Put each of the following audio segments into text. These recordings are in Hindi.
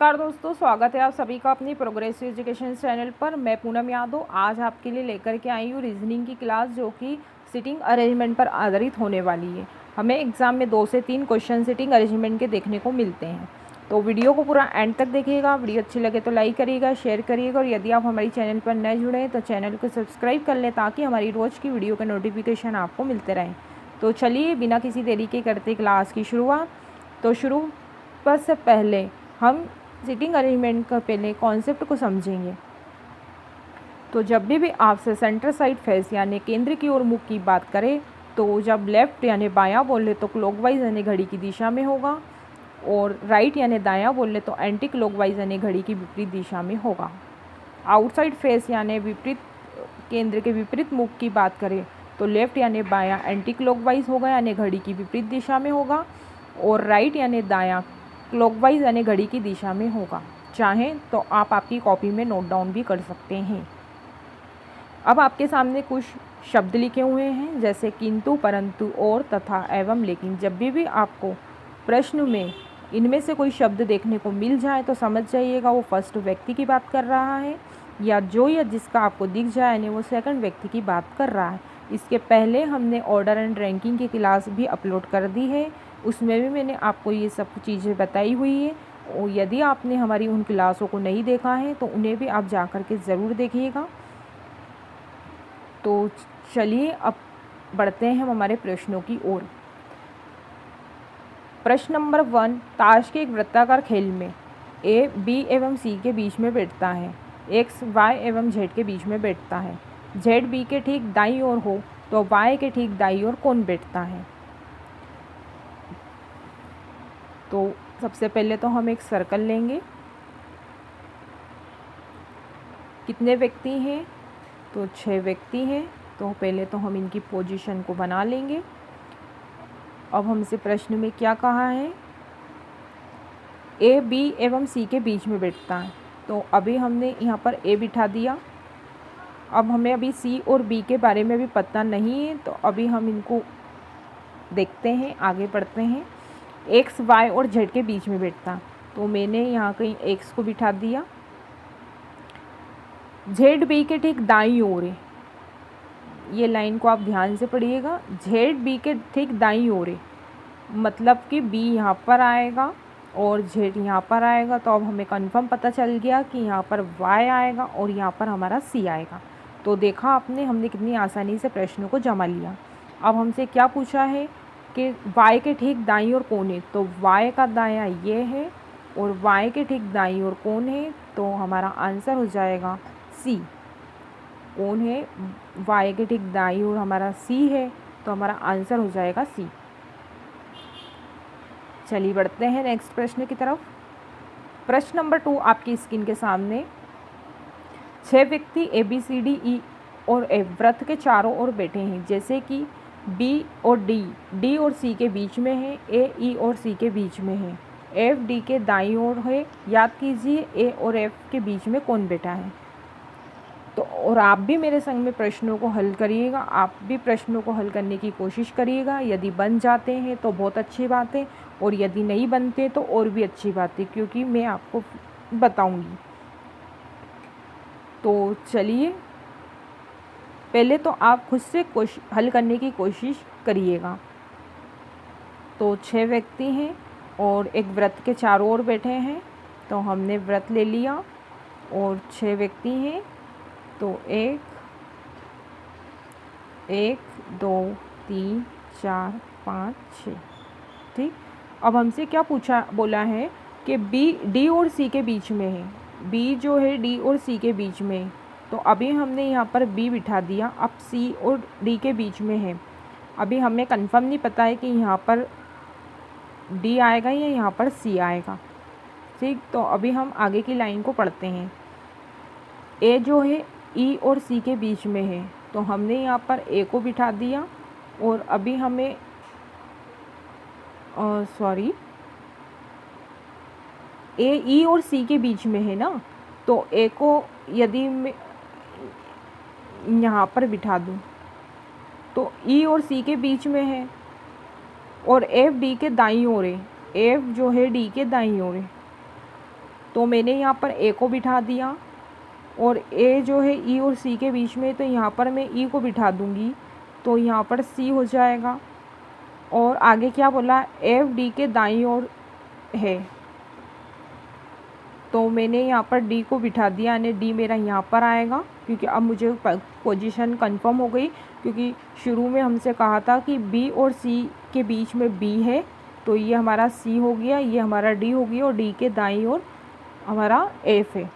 नमस्कार दोस्तों, स्वागत है आप सभी का अपनी प्रोग्रेसिव एजुकेशन चैनल पर। मैं पूनम यादव आज आपके लिए लेकर के आई हूँ रीजनिंग की क्लास, जो कि सिटिंग अरेंजमेंट पर आधारित होने वाली है। हमें एग्ज़ाम में 2 से 3 क्वेश्चन सिटिंग अरेंजमेंट के देखने को मिलते हैं, तो वीडियो को पूरा एंड तक देखिएगा। वीडियो अच्छी लगे तो लाइक करिएगा, शेयर करिएगा, और यदि आप हमारी चैनल पर नए जुड़े हैं तो चैनल को सब्सक्राइब कर लें ताकि हमारी रोज़ की वीडियो के नोटिफिकेशन आपको मिलते रहें। तो चलिए बिना किसी देरी के करते क्लास की शुरुआत। तो शुरू पर से पहले हम सिटिंग अरेंजमेंट का पहले कॉन्सेप्ट को समझेंगे। तो जब भी आपसे सेंटर साइड फेस यानी केंद्र की ओर मुख की बात करें, तो जब लेफ़्ट यानी बायां बोले तो क्लॉकवाइज यानी घड़ी की दिशा में होगा, और राइट यानी दायां बोले तो एंटी क्लॉकवाइज यानी घड़ी की विपरीत दिशा में होगा। आउटसाइड फेस यानी विपरीत केंद्र के विपरीत मुख की बात करें, तो लेफ़्ट यानी बायां एंटी क्लॉकवाइज होगा यानी घड़ी की विपरीत दिशा में होगा, और राइट यानी दायां क्लॉकवाइज यानी घड़ी की दिशा में होगा। चाहें तो आप आपकी कॉपी में नोट डाउन भी कर सकते हैं। अब आपके सामने कुछ शब्द लिखे हुए हैं, जैसे किंतु, परंतु, और, तथा, एवं, लेकिन। जब भी आपको प्रश्न में इनमें से कोई शब्द देखने को मिल जाए तो समझ जाइएगा वो फर्स्ट व्यक्ति की बात कर रहा है, या जिसका आपको दिख जाए नहीं वो सेकंड व्यक्ति की बात कर रहा है। इसके पहले हमने ऑर्डर एंड रैंकिंग की क्लास भी अपलोड कर दी है, उसमें भी मैंने आपको ये सब चीज़ें बताई हुई है, और यदि आपने हमारी उन क्लासों को नहीं देखा है तो उन्हें भी आप जा कर के ज़रूर देखिएगा। तो चलिए अब बढ़ते हैं हम हमारे प्रश्नों की ओर। प्रश्न नंबर 1, ताश के एक वृत्ताकार खेल में ए बी एवं सी के बीच में बैठता है, एक्स वाई एवं जेड के बीच में बैठता है। जेड बी के ठीक दाईं ओर हो तो वाई के ठीक दाईं ओर कौन बैठता है? तो सबसे पहले तो हम एक सर्कल लेंगे। कितने व्यक्ति हैं? तो 6 व्यक्ति हैं। तो पहले तो हम इनकी पोजीशन को बना लेंगे। अब हमसे प्रश्न में क्या कहा है? ए बी एवं सी के बीच में बैठता है, तो अभी हमने यहाँ पर ए बिठा दिया। अब हमें अभी सी और बी के बारे में भी पता नहीं है, तो अभी हम इनको देखते हैं, आगे बढ़ते हैं। एक्स वाई और जेड के बीच में बैठता, तो मैंने यहाँ कहीं एक्स को बिठा दिया। जेड बी के ठीक दाईं ओर है, ये लाइन को आप ध्यान से पढ़िएगा। जेड बी के ठीक दाईं ओर है, मतलब कि बी यहाँ पर आएगा और जेड यहाँ पर आएगा। तो अब हमें कंफर्म पता चल गया कि यहाँ पर वाई आएगा और यहाँ पर हमारा सी आएगा। तो देखा आपने, हमने कितनी आसानी से प्रश्नों को जमा लिया। अब हमसे क्या पूछा है कि वाई के ठीक दाईं ओर कौन है, तो वाई का दायां ये है और वाई के ठीक दाईं ओर कौन है, तो हमारा आंसर हो जाएगा सी। कौन है? वाई के ठीक दाईं ओर हमारा सी है, तो हमारा आंसर हो जाएगा सी। चलिए बढ़ते हैं नेक्स्ट प्रश्न की तरफ। प्रश्न नंबर 2 आपकी स्क्रीन के सामने। 6 व्यक्ति ए बी सी डी ई और एफ वृत्त के चारों ओर बैठे हैं, जैसे कि बी और डी और सी के बीच में है, ए ई और सी के बीच में है, एफ डी के दाईं ओर है। याद कीजिए ए और एफ के बीच में कौन बैठा है। तो और आप भी मेरे संग में प्रश्नों को हल करिएगा, आप भी प्रश्नों को हल करने की कोशिश करिएगा। यदि बन जाते हैं तो बहुत अच्छी बात है, और यदि नहीं बनते तो और भी अच्छी बात है, क्योंकि मैं आपको बताऊंगी। तो चलिए पहले तो आप खुद से हल करने की कोशिश करिएगा। तो 6 व्यक्ति हैं और एक वृत्त के चारों ओर बैठे हैं, तो हमने वृत्त ले लिया और 6 व्यक्ति हैं, तो 1 2 3 4 5 6। ठीक। अब हमसे क्या बोला है कि बी डी और सी के बीच में है। बी जो है डी और सी के बीच में है, तो अभी हमने यहाँ पर बी बिठा दिया। अब सी और डी के बीच में है, अभी हमें कंफर्म नहीं पता है कि यहाँ पर डी आएगा या यहाँ पर सी आएगा। ठीक। तो अभी हम आगे की लाइन को पढ़ते हैं। ए जो है ई और सी के बीच में है, तो हमने यहाँ पर ए को बिठा दिया, और अभी हमें ए ई और सी के बीच में है ना, तो ए को यदि मैं यहाँ पर बिठा दूँ तो ई और सी के बीच में है, और एफ डी के दाईं ओर है। एफ जो है डी के दाईं ओर है, तो मैंने यहाँ पर ए को बिठा दिया, और ए जो है ई और सी के बीच में, तो यहाँ पर मैं ई को बिठा दूँगी, तो यहाँ पर सी हो जाएगा। और आगे क्या बोला, एफ डी के दाईं ओर है, तो मैंने यहाँ पर डी को बिठा दिया, यानी डी मेरा यहाँ पर आएगा, क्योंकि अब मुझे पोजीशन कंफर्म हो गई, क्योंकि शुरू में हमसे कहा था कि बी और सी के बीच में बी है, तो ये हमारा सी हो गया, ये हमारा डी हो गया, और डी के दाईं ओर हमारा एफ है।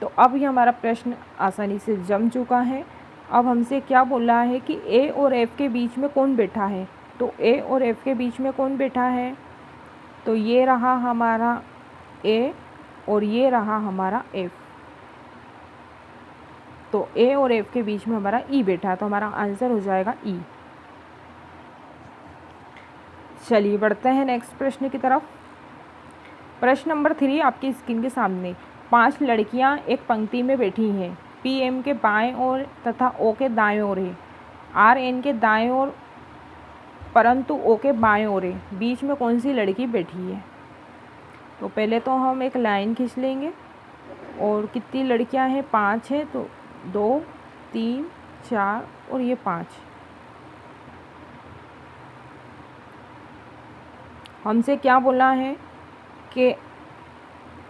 तो अब ये हमारा प्रश्न आसानी से जम चुका है। अब हमसे क्या बोला है कि ए और एफ के बीच में कौन बैठा है, तो ए और एफ के बीच में कौन बैठा है, तो ये रहा हमारा ए और ये रहा हमारा एफ। तो ए और एफ के बीच में हमारा ई बैठा है, तो हमारा आंसर हो जाएगा ई। चलिए बढ़ते हैं नेक्स्ट प्रश्न की तरफ। प्रश्न नंबर 3 आपकी स्क्रीन के सामने। 5 लड़कियां एक पंक्ति में बैठी हैं। पी एम के बाएं ओर तथा ओ के दाएं ओर है। आर एन के दाएं ओर परंतु ओ के बाएं ओर है। बीच में कौन सी लड़की बैठी है? तो पहले तो हम एक लाइन खींच लेंगे, और कितनी लड़कियां हैं, 5 है, तो 2 3 4 और ये 5। हमसे क्या बोला है कि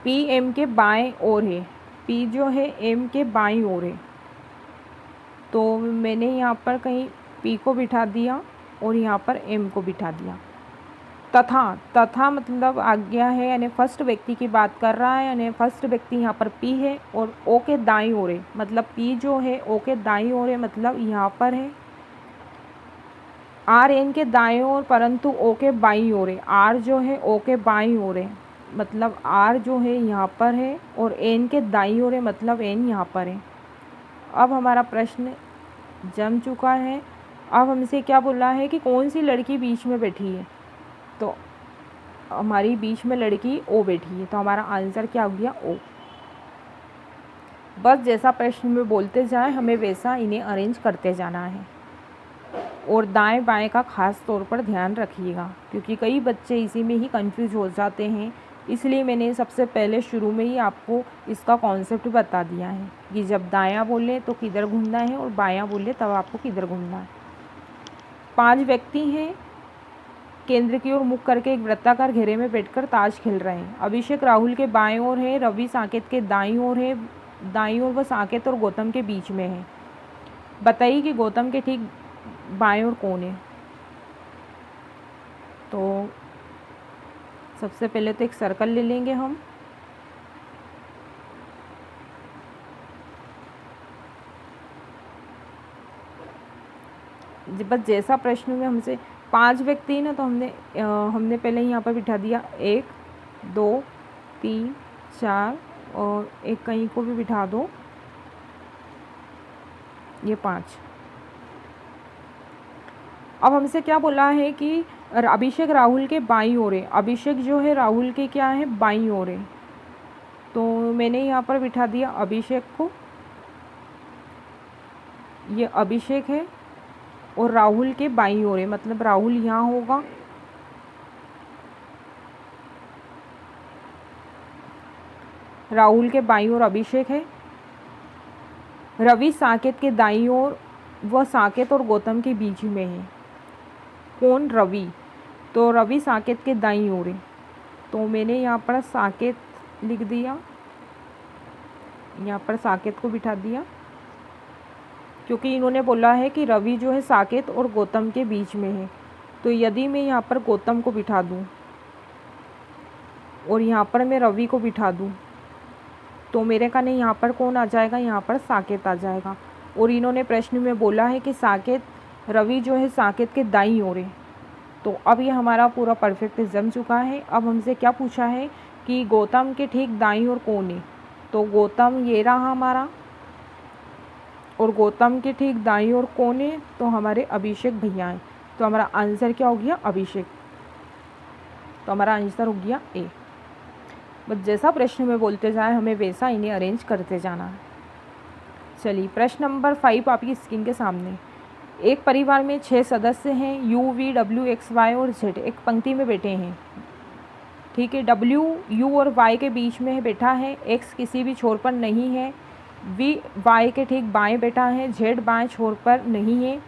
पी एम के बाएं ओर है, पी जो है एम के बाईं ओर है, तो मैंने यहाँ पर कहीं पी को बिठा दिया और यहाँ पर एम को बिठा दिया। तथा मतलब आज्ञा है, यानी फर्स्ट व्यक्ति की बात कर रहा है, यानी फर्स्ट व्यक्ति यहाँ पर पी है और ओ के दाईं ओर है, मतलब पी जो है ओ के दाईं ओर है, मतलब यहाँ पर है। आर एन के दाईं ओर परंतु ओ के बाईं ओर है। आर जो है ओ के बाईं ओर है, मतलब आर जो है यहाँ पर है, और एन के दाईं ओर है, मतलब एन यहाँ पर है। अब हमारा प्रश्न जम चुका है। अब हमसे क्या बोला है कि कौन सी लड़की बीच में बैठी है, तो हमारी बीच में लड़की ओ बैठी है, तो हमारा आंसर क्या हो गया, ओ। बस जैसा प्रश्न में बोलते जाए हमें वैसा इन्हें अरेंज करते जाना है, और दाएं बाएं का ख़ास तौर पर ध्यान रखिएगा, क्योंकि कई बच्चे इसी में ही कंफ्यूज हो जाते हैं। इसलिए मैंने सबसे पहले शुरू में ही आपको इसका कॉन्सेप्ट बता दिया है कि जब दायां बोले तो किधर घूमना है, और बायां बोले तब आपको किधर घूमना है। 5 व्यक्ति हैं, केंद्र की ओर मुख करके एक वृत्ताकार घेरे में बैठकर ताश खेल रहे हैं। अभिषेक राहुल के बाएं ओर है, रवि साकेत के दाईं ओर है, दाईं ओर व साकेत और गौतम के बीच में है। बताइए कि गौतम के ठीक बाएं ओर कौन है? तो सबसे पहले तो एक सर्कल ले लेंगे हम, बस जैसा प्रश्न में हमसे 5 व्यक्ति हैं ना, तो हमने पहले यहाँ पर बिठा दिया 1 2 3 4, और एक कहीं को भी बिठा दो, ये 5। अब हमसे क्या बोला है कि अभिषेक राहुल के बाईं ओर है। अभिषेक जो है राहुल के क्या है, बाईं ओर है, तो मैंने यहाँ पर बिठा दिया अभिषेक को, ये अभिषेक है, और राहुल के बाईं ओर है, मतलब राहुल यहाँ होगा, राहुल के बाईं ओर अभिषेक है। रवि साकेत के दाईं ओर, वह साकेत और गौतम के बीच में है। कौन? रवि, तो रवि साकेत के दाईं ओर है, तो मैंने यहाँ पर साकेत लिख दिया, यहाँ पर साकेत को बिठा दिया, क्योंकि इन्होंने बोला है कि रवि जो है साकेत और गौतम के बीच में है। तो यदि मैं यहाँ पर गौतम को बिठा दूँ और यहाँ पर मैं रवि को बिठा दूँ, तो मेरे का नहीं, यहाँ पर कौन आ जाएगा, यहाँ पर साकेत आ जाएगा। और इन्होंने प्रश्न में बोला है कि साकेत, रवि जो है साकेत के दाईं ओर है, तो अब ये हमारा पूरा परफेक्ट जम चुका है। अब हमसे क्या पूछा है कि गौतम के ठीक दाईं ओर कौन है, तो गौतम ये रहा हमारा, और गौतम के ठीक दाईं ओर कौन है, तो हमारे अभिषेक भैया हैं, तो हमारा आंसर क्या हो गया, अभिषेक। तो हमारा आंसर हो गया ए। बस जैसा प्रश्न में बोलते जाए हमें वैसा इन्हें अरेंज करते जाना है। चलिए प्रश्न नंबर 5 आपकी स्क्रीन के सामने। एक परिवार में 6 सदस्य हैं, U V W X Y और जेड एक पंक्ति में बैठे हैं। ठीक है। डब्ल्यू यू और वाई के बीच में बैठा है, एक्स किसी भी छोर पर नहीं है, वी वाई के ठीक बाएं बैठा है, जेड बाएं छोर पर नहीं है,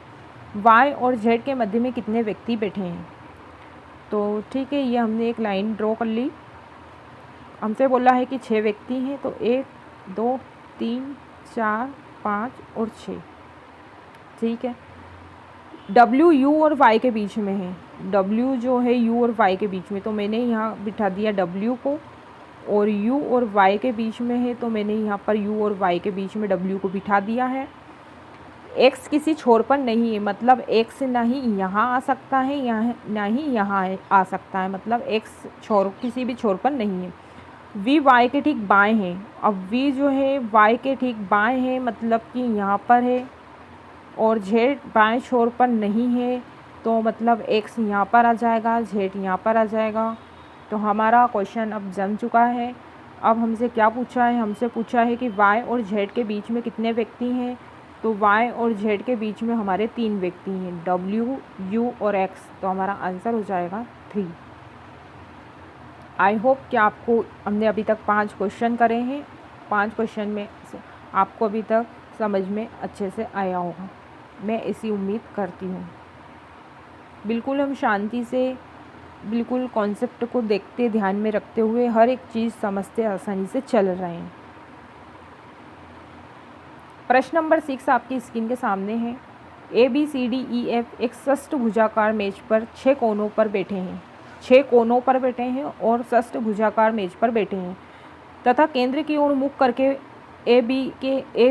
वाई और जेड के मध्य में कितने व्यक्ति बैठे हैं। तो ठीक है, ये हमने एक लाइन ड्रॉ कर ली। हमसे बोला है कि 6 व्यक्ति हैं, तो 1 2 3 4 5 और 6। ठीक है। डब्ल्यू यू और वाई के बीच में है, डब्ल्यू जो है यू और वाई के बीच में, तो मैंने यहाँ बिठा दिया डब्ल्यू को, और यू और वाई के बीच में है तो मैंने यहाँ पर यू और वाई के बीच में डब्ल्यू को बिठा दिया है। एक्स किसी छोर पर नहीं है, मतलब एक्स ना ही यहाँ आ सकता है, यहाँ ना ही यहाँ आ सकता है, मतलब एक्स छोर किसी भी छोर पर नहीं है। वी वाई के ठीक बाएं हैं, अब वी जो है वाई के ठीक बाएं है, मतलब कि यहाँ पर है, और जेड बाएं छोर पर नहीं है, तो मतलब एक्स यहाँ पर आ जाएगा, जेड यहाँ पर आ जाएगा। तो हमारा क्वेश्चन अब जम चुका है। अब हमसे क्या पूछा है, हमसे पूछा है कि वाई और जेड के बीच में कितने व्यक्ति हैं। तो वाई और जेड के बीच में हमारे 3 व्यक्ति हैं, डब्ल्यू यू और एक्स। तो हमारा आंसर हो जाएगा 3। आई होप कि आपको हमने अभी तक 5 क्वेश्चन करे हैं, 5 क्वेश्चन में से आपको अभी तक समझ में अच्छे से आया होगा, मैं ऐसी उम्मीद करती हूँ। बिल्कुल हम शांति से, बिल्कुल कॉन्सेप्ट को देखते ध्यान में रखते हुए हर एक चीज़ समझते आसानी से चल रहे हैं। प्रश्न नंबर 6 आपकी स्क्रीन के सामने है। ABCDEF एक षष्ठभुजाकार मेज पर 6 कोनों पर बैठे हैं, 6 कोनों पर बैठे हैं और षष्ठभुजाकार मेज पर बैठे हैं तथा केंद्र की ओर मुख करके ए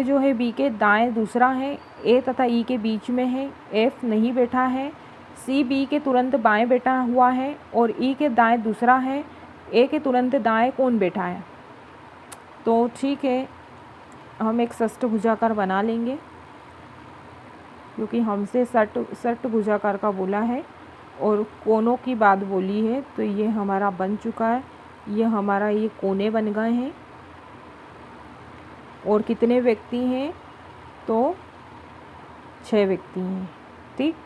जो है बी के दाएं दूसरा है, ए तथा ई के बीच में है, एफ नहीं बैठा है, सी बी के तुरंत बाएं बैठा हुआ है और ई के दाएं दूसरा है, ए के तुरंत दाएं कौन बैठा है। तो ठीक है, हम एक षष्ठभुजाकार बना लेंगे क्योंकि हमसे षष्ठभुजाकार का बोला है और कोनों की बात बोली है, तो ये हमारा बन चुका है। ये हमारा ये कोने बन गए हैं और कितने व्यक्ति हैं, तो 6 व्यक्ति हैं। ठीक,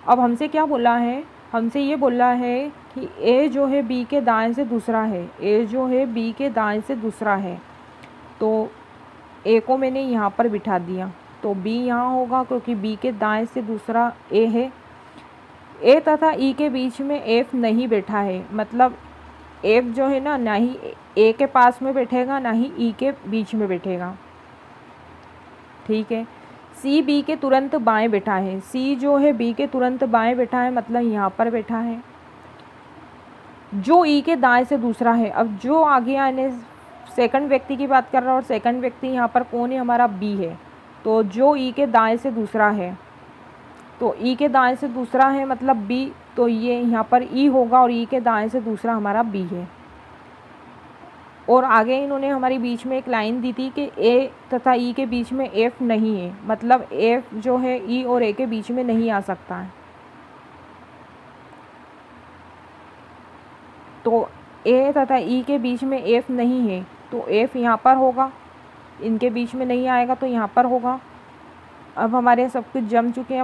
अब हमसे क्या बोला है, हमसे ये बोला है कि ए जो है बी के दाएं से दूसरा है, ए जो है बी के दाएं से दूसरा है, तो ए को मैंने यहाँ पर बिठा दिया, तो बी यहाँ होगा क्योंकि बी के दाएं से दूसरा ए है। ए तथा ई के बीच में एफ नहीं बैठा है, मतलब एफ जो है ना ही ए के पास में बैठेगा ना ही ई के बीच में बैठेगा। ठीक है। सी बी के तुरंत बाएं बैठा है, सी जो है बी के तुरंत बाएं बैठा है, मतलब यहाँ पर बैठा है। जो ई के दाएं से दूसरा है, अब जो आगे आने सेकंड व्यक्ति की बात कर रहा है और सेकंड व्यक्ति यहाँ पर कौन है, हमारा बी है। तो जो ई के दाएं से दूसरा है, तो ई के दाएं से दूसरा है मतलब बी, तो ये यहाँ पर ई होगा और ई के दाएं से दूसरा हमारा बी है। और आगे इन्होंने हमारी बीच में एक लाइन दी थी कि ए तथा ई के बीच में एफ नहीं है, मतलब एफ जो है ई और ए के बीच में नहीं आ सकता है। तो ए तथा ई के बीच में एफ नहीं है, तो एफ यहाँ पर होगा, इनके बीच में नहीं आएगा तो यहाँ पर होगा। अब हमारे सब कुछ जम चुके हैं।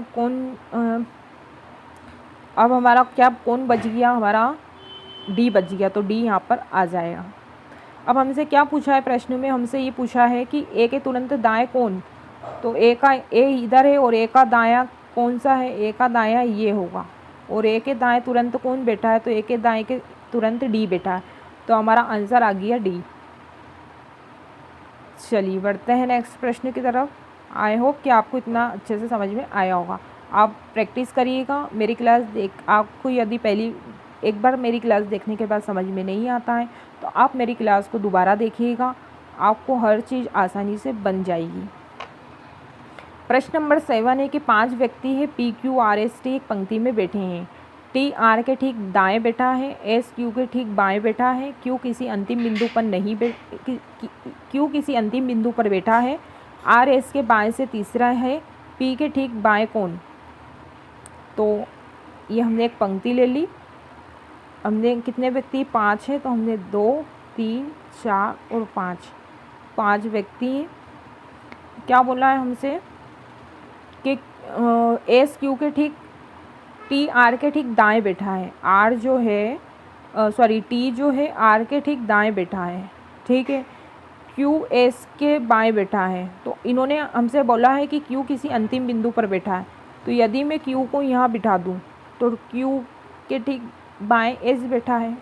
अब हमारा क्या कौन बच गया, हमारा डी बच गया, तो डी यहाँ पर आ जाएगा। अब हमसे क्या पूछा है प्रश्न में, हमसे ये पूछा है कि ए के तुरंत दाएं कौन, तो ए इधर है और ए का दायां कौन सा है, ए का दायां ये होगा, और ए के दाएं तुरंत कौन बैठा है, तो ए के दाएं के तुरंत डी बैठा है, तो हमारा आंसर आ गया डी। चलिए बढ़ते हैं नेक्स्ट प्रश्न की तरफ। आई होप कि आपको इतना अच्छे से समझ में आया होगा। आप प्रैक्टिस करिएगा मेरी क्लास आपको यदि एक बार मेरी क्लास देखने के बाद समझ में नहीं आता है तो आप मेरी क्लास को दोबारा देखिएगा, आपको हर चीज़ आसानी से बन जाएगी। प्रश्न नंबर 7 है कि 5 व्यक्ति है PQRST एक पंक्ति में बैठे हैं। TR के ठीक दाएं बैठा है, SQ के ठीक बाएं बैठा है, Q किसी अंतिम बिंदु पर बैठा है, RS के बाएं से तीसरा है, P के ठीक बाएं कौन। तो ये हमने एक पंक्ति ले ली, हमने कितने व्यक्ति 5 हैं, तो हमने 2 3 4 और 5 व्यक्ति हैं। क्या बोला है हमसे कि SQ के ठीक TR के ठीक दाएं बैठा है, R जो है टी जो है आर के ठीक दाएं बैठा है, ठीक है। क्यू एस के बाएं बैठा है। तो इन्होंने हमसे बोला है कि क्यू किसी अंतिम बिंदु पर बैठा है। तो यदि मैं क्यू को यहाँ बिठा दूँ तो क्यू के ठीक बाएं एस बैठा है।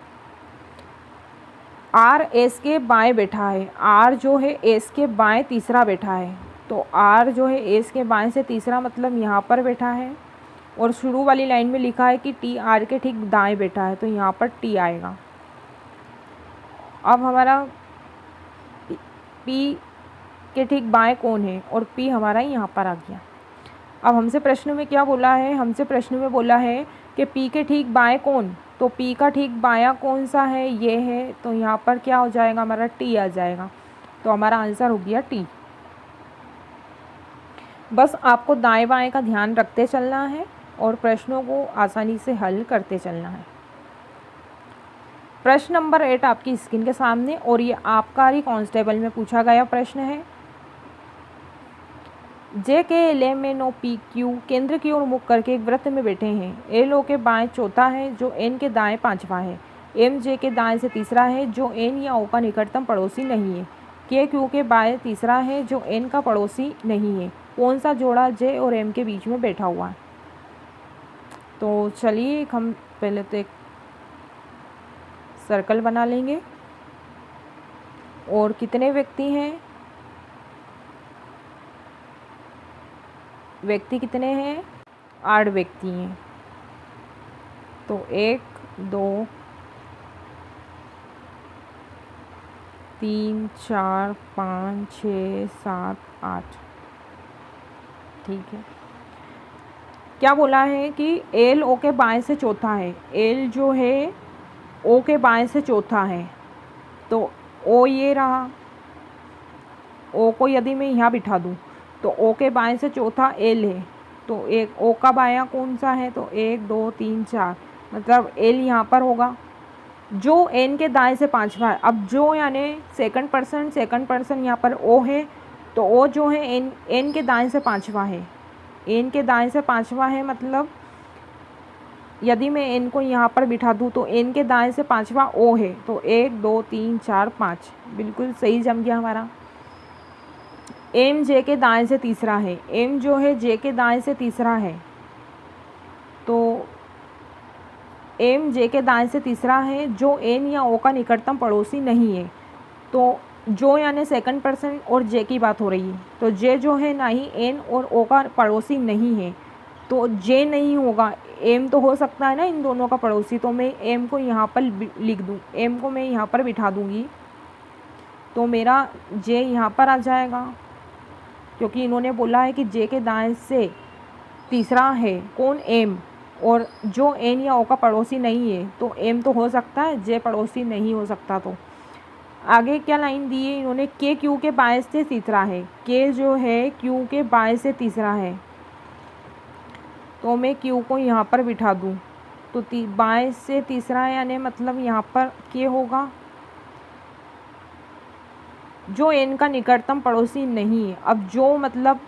आर एस के बाएं बैठा है। आर जो है एस के बाएं तीसरा बैठा है। तो आर जो है एस के बाएं से तीसरा मतलब यहाँ पर बैठा है। और शुरू वाली लाइन में लिखा है कि टी आर के ठीक दाएं बैठा है, तो यहाँ पर टी आएगा। अब हमारा पी के ठीक बाएं कौन है, और पी हमारा यहाँ पर आ गया। अब हमसे प्रश्न में क्या बोला है, हमसे प्रश्न में बोला है कि पी के ठीक बाएं कौन, तो पी का ठीक बायां कौन सा है, ये है। तो यहाँ पर क्या हो जाएगा, हमारा टी आ जाएगा। तो हमारा आंसर हो गया टी। बस आपको दाएं बाएं का ध्यान रखते चलना है और प्रश्नों को आसानी से हल करते चलना है। प्रश्न नंबर 8 आपकी स्क्रीन के सामने, और ये आबकारी कांस्टेबल में पूछा गया प्रश्न है। J K L M N O P Q केंद्र की ओर मुख करके एक वृत्त में बैठे हैं। एल ओ के बाएं चौथा है जो एन के दाएं पांचवा है। एम जे के दाएं से तीसरा है जो एन या ओ का निकटतम पड़ोसी नहीं है। के क्यू के बाएं तीसरा है जो एन का पड़ोसी नहीं है। कौन सा जोड़ा जे और एम के बीच में बैठा हुआ है। तो चलिए हम पहले तो एक सर्कल बना लेंगे। और कितने व्यक्ति हैं, व्यक्ति कितने हैं, 8 व्यक्ति हैं। तो 1 2 3 4 5 6 7 8, ठीक है। क्या बोला है कि एल ओ के बाएं से चौथा है। एल जो है ओ के बाएं से चौथा है। तो ओ ये रहा, ओ को यदि मैं यहाँ बिठा दूँ तो ओ के बाएं से चौथा एल है। तो एक ओ का बायां कौन सा है, तो 1 2 3 4, मतलब एल यहाँ पर होगा। जो एन के दाएं से पांचवा है, अब जो यानी सेकंड पर्सन यहाँ पर ओ है। तो ओ जो है एन के दाएं से पांचवा है। एन के दाएं से पांचवा है, मतलब यदि मैं एन को यहाँ पर बिठा दूँ तो एन के दाएं से पांचवा ओ है। तो 1 2 3 4 5, बिल्कुल सही जम गया हमारा। एम जे के दाएं से तीसरा है। एम जो है जे के दाएं से तीसरा है। तो एम जे के दाएं से तीसरा है जो एन या ओ का निकटतम पड़ोसी नहीं है। तो जो यानी सेकंड पर्सन और जे की बात हो रही है। तो जे जो है ना ही एन और ओ का पड़ोसी नहीं है, तो जे नहीं होगा। एम तो हो सकता है ना इन दोनों का पड़ोसी। तो मैं एम को यहाँ पर लिख दूँ, एम को मैं यहाँ पर बिठा दूँगी, तो मेरा जे यहाँ पर आ जाएगा। क्योंकि इन्होंने बोला है कि जे के दाएं से तीसरा है कौन, एम, और जो एन या ओ का पड़ोसी नहीं है। तो एम तो हो सकता है, जे पड़ोसी नहीं हो सकता। तो आगे क्या लाइन दी है इन्होंने, के क्यू के बाएं से तीसरा है। के जो है क्यू के बाएं से तीसरा है। तो मैं क्यू को यहाँ पर बिठा दूँ तो बाएं से तीसरा है, यानी मतलब यहाँ पर के होगा जो एन का निकटतम पड़ोसी नहीं है। अब जो मतलब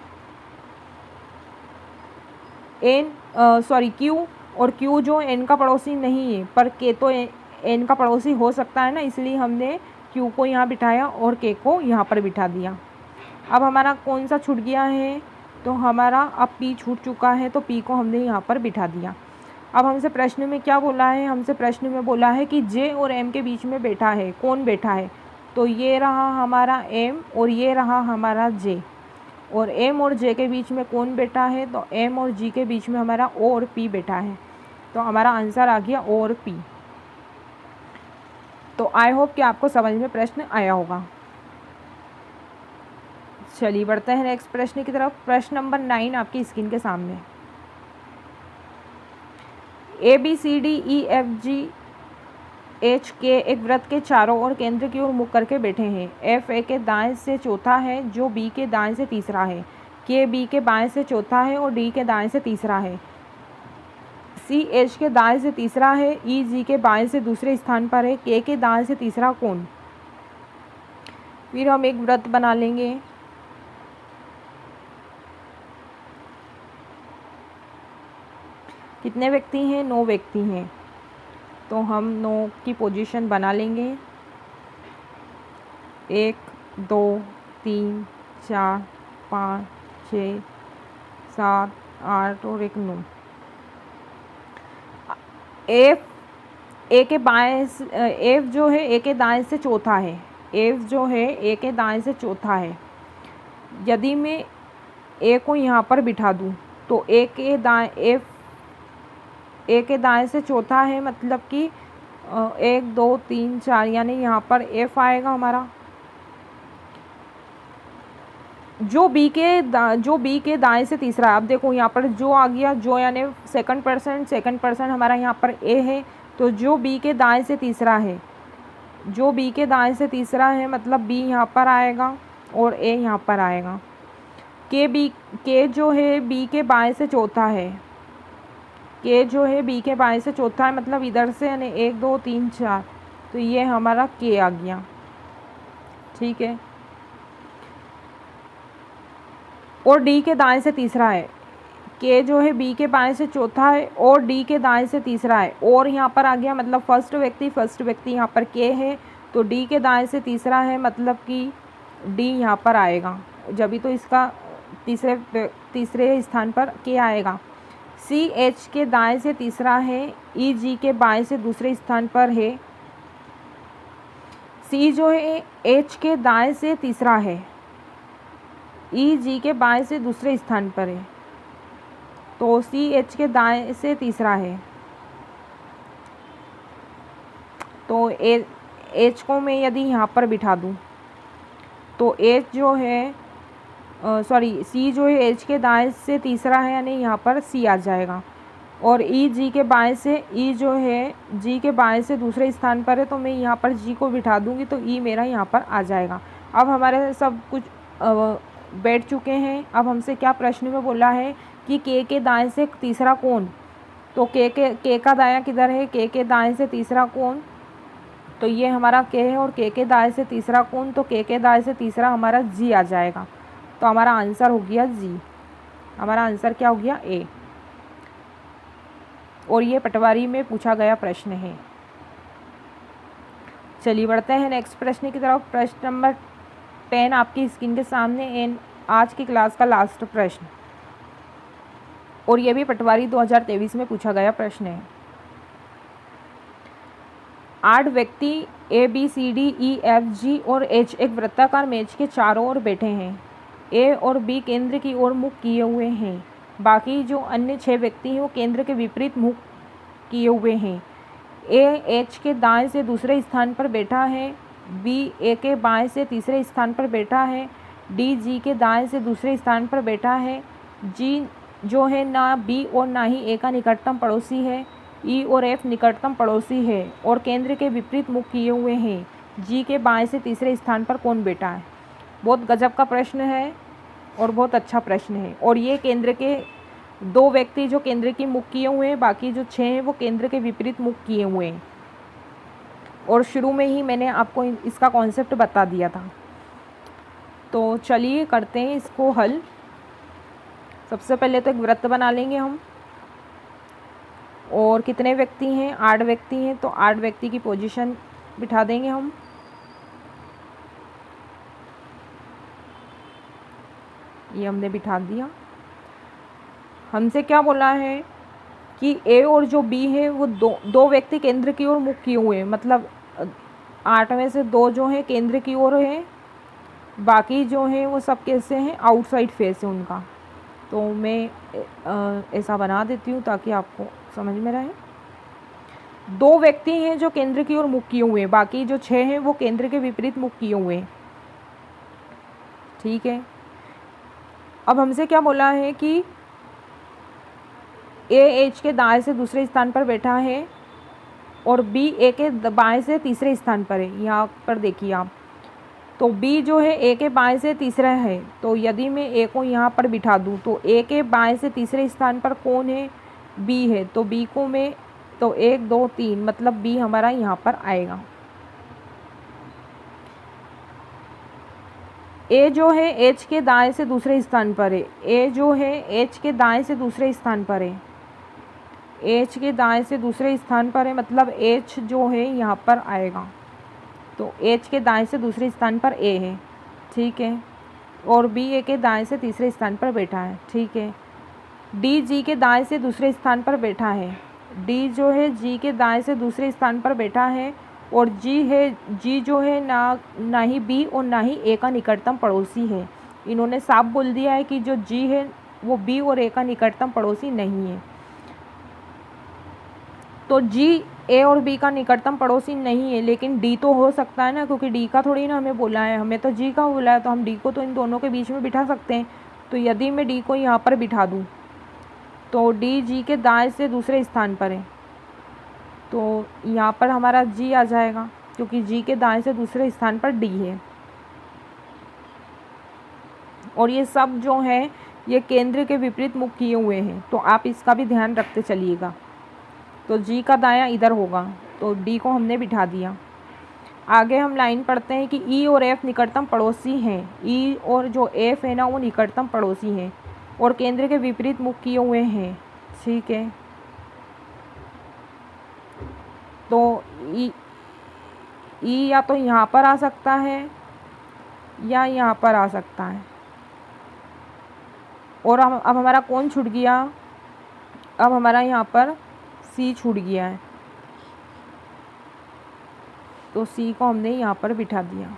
क्यू, और क्यू जो एन का पड़ोसी नहीं है, पर के तो एन का पड़ोसी हो सकता है ना, इसलिए हमने क्यू को यहाँ बिठाया और के को यहाँ पर बिठा दिया। अब हमारा कौन सा छूट गया है, तो हमारा अब पी छूट चुका है। तो पी को हमने यहाँ पर बिठा दिया। अब हमसे प्रश्न में क्या बोला है, हमसे प्रश्न में बोला है कि जे और एम के बीच में बैठा है, कौन बैठा है। तो ये रहा हमारा एम और ये रहा हमारा जे। और एम और जे के बीच में कौन बैठा है, तो एम और जी के बीच में हमारा ओ और पी बैठा है। तो हमारा आंसर आ गया ओ और पी। तो आई होप कि आपको समझ में प्रश्न आया होगा। चलिए बढ़ते हैं नेक्स्ट प्रश्न की तरफ। प्रश्न नंबर 9 आपकी स्क्रीन के सामने। A B C D E F G H के एक वृत्त के चारों ओर केंद्र की ओर मुख करके बैठे हैं। एफ ए के दाएं से चौथा है जो बी के दाएं से तीसरा है। के बी के बाएं से चौथा है और डी के दाएं से तीसरा है। सी एच के दाएं से तीसरा है। ई जी के बाएं से दूसरे स्थान पर है। के दाएं से तीसरा कौन। फिर हम एक वृत्त बना लेंगे। कितने व्यक्ति हैं, 9 व्यक्ति हैं। तो हम 9 की पोजीशन बना लेंगे। 1 2 3 4 5 6 7 8 और एक 9। एफ ए के बाएं एफ जो है ए के दाएं से चौथा है। एफ जो है ए के दाएं से चौथा है। यदि मैं ए को यहाँ पर बिठा दूँ तो ए के दाएं एफ ए के दाएं से चौथा है, मतलब कि 1 2 3 4, यानी यहाँ पर एफ आएगा हमारा। जो बी के दाएं से तीसरा है। अब देखो यहाँ पर जो आ गया, जो यानी सेकंड पर्सन हमारा यहाँ पर ए है, तो जो बी के दाएं से तीसरा है, जो बी के दाएं से तीसरा है मतलब बी यहाँ पर आएगा और ए यहाँ पर आएगा। के जो है बी के बाएं से चौथा है। के जो है बी के बाएं से चौथा है, मतलब इधर से यानी 1 2 3 4, तो ये हमारा के आ गया। ठीक है। और डी के दाएं से तीसरा है। के जो है बी के बाएं से चौथा है और डी के दाएं से तीसरा है, और यहाँ पर आ गया मतलब फर्स्ट व्यक्ति यहाँ पर के है, तो डी के दाएं से तीसरा है, मतलब कि डी यहाँ पर आएगा। जब भी तो इसका तीसरे स्थान पर के आएगा। सी एच के दाएं से तीसरा है। ई जी के बाएं से दूसरे स्थान पर है। सी जो है एच के दाएं से तीसरा है। ई जी के बाएं से दूसरे स्थान पर है, तो सी एच के दाएं से तीसरा है। तो एच को मैं यदि यहाँ पर बिठा दूँ तो एच जो है सी जो है एच के दाएं से तीसरा है, यानी यहाँ पर सी आ जाएगा। और ई जी के बाएं से, ई जो है जी के बाएं से दूसरे स्थान पर है, तो मैं यहाँ पर जी को बिठा दूँगी तो ई मेरा यहाँ पर आ जाएगा। अब हमारे सब कुछ बैठ चुके हैं। अब हमसे क्या प्रश्न में बोला है कि के दाएं से तीसरा कौन, तो के का दायां किधर है, के दाएं से तीसरा कौन, तो ये हमारा के है। और के दाएं से तीसरा कौन, तो के दाएं से तीसरा हमारा जी आ जाएगा। तो हमारा आंसर हो गया जी। हमारा आंसर क्या हो गया, ए। और ये पटवारी में पूछा गया प्रश्न है। चलिए बढ़ते हैं नेक्स्ट प्रश्न की तरफ। प्रश्न नंबर 10 आपकी स्क्रीन के सामने एंड आज की क्लास का लास्ट प्रश्न, और ये भी पटवारी 2023 में पूछा गया प्रश्न है। 8 व्यक्ति A B C D E F G और एच एक वृत्ताकार मेज के चारों ओर बैठे हैं। ए और बी केंद्र की ओर मुख किए हुए हैं। बाकी जो अन्य 6 व्यक्ति हैं वो केंद्र के विपरीत मुख किए हुए हैं। ए एच के दाएं से दूसरे स्थान पर बैठा है। बी ए के बाएं से तीसरे स्थान पर बैठा है। डी जी के दाएं से दूसरे स्थान पर बैठा है। जी जो है ना बी और ना ही ए का निकटतम पड़ोसी है। ई और एफ निकटतम पड़ोसी है और केंद्र के विपरीत मुख किए हुए हैं। जी के बाएं से तीसरे स्थान पर कौन बैठा है। बहुत गजब का प्रश्न है और बहुत अच्छा प्रश्न है। और ये केंद्र के 2 व्यक्ति जो केंद्र की मुख किए हुए हैं, बाकी जो 6 हैं वो केंद्र के विपरीत मुख किए हुए हैं। और शुरू में ही मैंने आपको इसका कॉन्सेप्ट बता दिया था। तो चलिए करते हैं इसको हल। सबसे पहले तो एक वृत्त बना लेंगे हम। और कितने व्यक्ति हैं, 8 व्यक्ति हैं, तो 8 व्यक्ति की पोजीशन बिठा देंगे हम। ये हमने बिठा दिया। हमसे क्या बोला है कि ए और जो बी है वो दो व्यक्ति केंद्र की ओर मुख किए हुए हैं, मतलब 8 में से 2 जो हैं केंद्र की ओर हैं, बाकी जो हैं वो सब कैसे हैं, आउटसाइड फेस है उनका। तो मैं ऐसा बना देती हूँ ताकि आपको समझ में रहे। 2 व्यक्ति हैं जो केंद्र की ओर मुख किए हुए हैं, बाकी जो 6 हैं वो केंद्र के विपरीत मुख किए हुए हैं। ठीक है। अब हमसे क्या बोला है कि ए एच के दाएं से दूसरे स्थान पर बैठा है और बी ए के बाएं से तीसरे स्थान पर है। यहाँ पर देखिए आप, तो बी जो है ए के बाएं से तीसरा है, तो यदि मैं ए को यहाँ पर बिठा दूँ तो ए के बाएं से तीसरे स्थान पर कौन है, बी है। तो बी को मैं, तो 1 2 3 मतलब बी हमारा यहाँ पर आएगा। ए जो है एच के दाएं से दूसरे स्थान पर है। ए जो है एच के दाएं से दूसरे स्थान पर है। एच के दाएं से दूसरे स्थान पर है, मतलब एच जो है यहाँ पर आएगा। तो एच के दाएं से दूसरे स्थान पर ए है, ठीक है, और बी ए के दाएं से तीसरे स्थान पर बैठा है, ठीक है। डी जी के दाएं से दूसरे स्थान पर बैठा है, डी जो है जी के दाएं से दूसरे स्थान पर बैठा है, और जी जो है ना ही बी और ना ही ए का निकटतम पड़ोसी है। इन्होंने साफ बोल दिया है कि जो जी है वो बी और ए का निकटतम पड़ोसी नहीं है। तो जी ए और बी का निकटतम पड़ोसी नहीं है, लेकिन डी तो हो सकता है ना, क्योंकि डी का थोड़ी ना हमें बोला है, हमें तो जी का बोला है, तो हम डी को तो इन दोनों के बीच में बिठा सकते हैं। तो यदि मैं डी को यहाँ पर बिठा दूँ तो डी जी के दाएं से दूसरे स्थान पर है, तो यहाँ पर हमारा जी आ जाएगा, क्योंकि जी के दाएं से दूसरे स्थान पर डी है। और ये सब जो है ये केंद्र के विपरीत मुख किए हुए हैं, तो आप इसका भी ध्यान रखते चलिएगा। तो जी का दायां इधर होगा, तो डी को हमने बिठा दिया। आगे हम लाइन पढ़ते हैं कि ई और एफ निकटतम पड़ोसी हैं। ई और जो एफ है ना वो निकटतम पड़ोसी हैं और केंद्र के विपरीत मुख किए हुए हैं, ठीक है। तो ई या तो यहाँ पर आ सकता है या यहाँ पर आ सकता है। और अब हमारा कौन छूट गया? अब हमारा यहाँ पर सी छूट गया है, तो सी को हमने यहाँ पर बिठा दिया।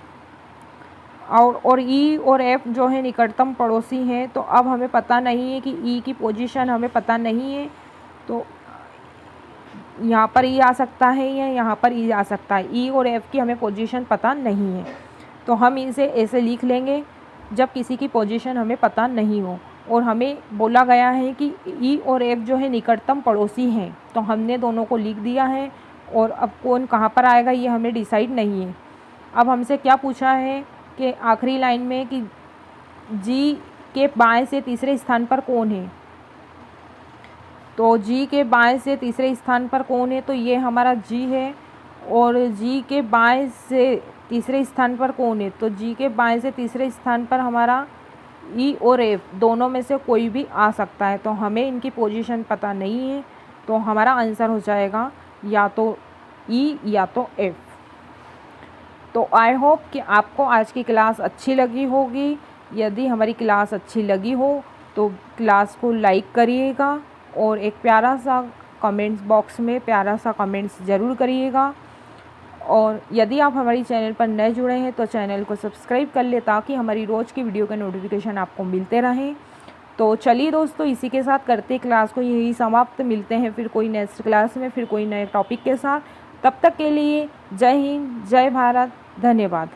और ई और एफ जो है निकटतम पड़ोसी हैं, तो अब हमें पता नहीं है कि ई की पोजीशन हमें पता नहीं है, तो यहाँ पर ई आ सकता है या यहाँ पर ई आ सकता है। ई और एफ की हमें पोजीशन पता नहीं है, तो हम इसे ऐसे लिख लेंगे जब किसी की पोजीशन हमें पता नहीं हो। और हमें बोला गया है कि ई और एफ जो है निकटतम पड़ोसी हैं, तो हमने दोनों को लिख दिया है। और अब कौन कहाँ पर आएगा ये हमें डिसाइड नहीं है। अब हमसे क्या पूछा है कि आखिरी लाइन में कि जी के बाएं से तीसरे स्थान पर कौन है, तो जी के बाएं से तीसरे स्थान पर कौन है, तो ये हमारा जी है। और जी के बाएं से तीसरे स्थान पर कौन है, तो जी के बाएं से तीसरे स्थान पर हमारा ई और एफ दोनों में से कोई भी आ सकता है, तो हमें इनकी पोजीशन पता नहीं है, तो हमारा आंसर हो जाएगा या तो ई या तो एफ। तो आई होप कि आपको आज की क्लास अच्छी लगी होगी। यदि हमारी क्लास अच्छी लगी हो तो क्लास को लाइक करिएगा और एक प्यारा सा कमेंट्स बॉक्स में प्यारा सा कमेंट्स ज़रूर करिएगा। और यदि आप हमारी चैनल पर नए जुड़े हैं तो चैनल को सब्सक्राइब कर ले, ताकि हमारी रोज़ की वीडियो के नोटिफिकेशन आपको मिलते रहें। तो चलिए दोस्तों, इसी के साथ करते क्लास को यही समाप्त। मिलते हैं फिर कोई नेक्स्ट क्लास में, फिर कोई नए टॉपिक के साथ। तब तक के लिए जय हिंद, जय भारत, धन्यवाद।